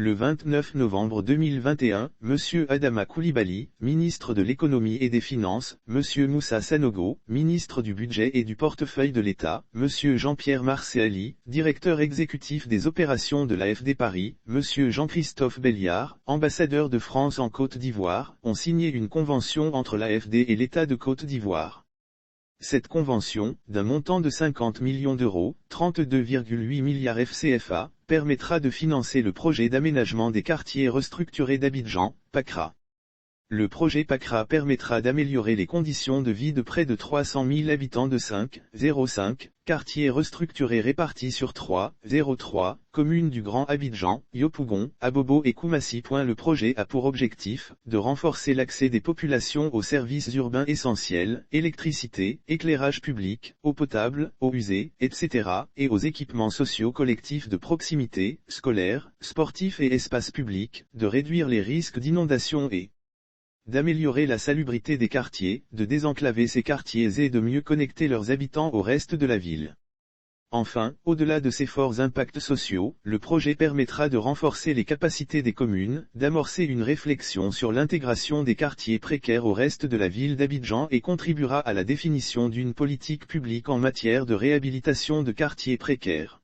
Le 29 novembre 2021, M. Adama Coulibaly, ministre de l'Économie et des Finances, M. Moussa Sanogo, ministre du Budget et du Portefeuille de l'État, M. Jean-Pierre Marceali, directeur exécutif des opérations de l'AFD Paris, M. Jean-Christophe Belliard, ambassadeur de France en Côte d'Ivoire, ont signé une convention entre l'AFD et l'État de Côte d'Ivoire. Cette convention, d'un montant de 50 millions d'euros, 32,8 milliards FCFA, permettra de financer le projet d'aménagement des quartiers restructurés d'Abidjan, PACRA. Le projet PACRA permettra d'améliorer les conditions de vie de près de 300 000 habitants de 5,05 quartiers restructurés répartis sur 3,03 communes du Grand Abidjan, Yopougon, Abobo et Koumassi. Le projet a pour objectif de renforcer l'accès des populations aux services urbains essentiels, électricité, éclairage public, eau potable, eau usée, etc., et aux équipements sociaux collectifs de proximité, scolaires, sportifs et espaces publics, de réduire les risques d'inondation et d'améliorer la salubrité des quartiers, de désenclaver ces quartiers et de mieux connecter leurs habitants au reste de la ville. Enfin, au-delà de ces forts impacts sociaux, le projet permettra de renforcer les capacités des communes, d'amorcer une réflexion sur l'intégration des quartiers précaires au reste de la ville d'Abidjan et contribuera à la définition d'une politique publique en matière de réhabilitation de quartiers précaires.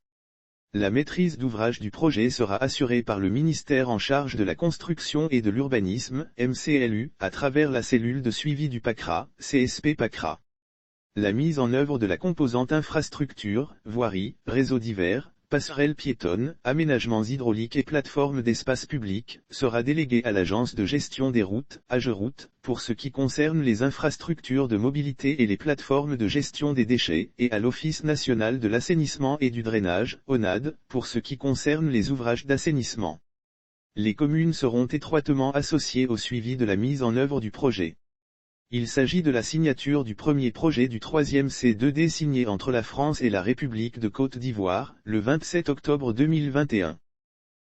La maîtrise d'ouvrage du projet sera assurée par le ministère en charge de la construction et de l'urbanisme, MCLU, à travers la cellule de suivi du PACRA, CSP PACRA. La mise en œuvre de la composante infrastructure, voirie, réseaux divers, passerelles piétonnes, aménagements hydrauliques et plateformes d'espace public, sera déléguée à l'Agence de gestion des routes, AGEROUTE, pour ce qui concerne les infrastructures de mobilité et les plateformes de gestion des déchets, et à l'Office national de l'assainissement et du drainage, ONAD, pour ce qui concerne les ouvrages d'assainissement. Les communes seront étroitement associées au suivi de la mise en œuvre du projet. Il s'agit de la signature du premier projet du 3e C2D signé entre la France et la République de Côte d'Ivoire, le 27 octobre 2021.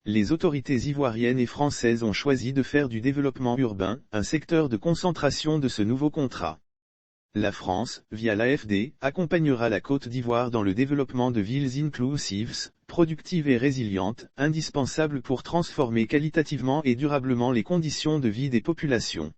Les autorités ivoiriennes et françaises ont choisi de faire du développement urbain, un secteur de concentration de ce nouveau contrat. La France, via l'AFD, accompagnera la Côte d'Ivoire dans le développement de villes inclusives, productives et résilientes, indispensables pour transformer qualitativement et durablement les conditions de vie des populations.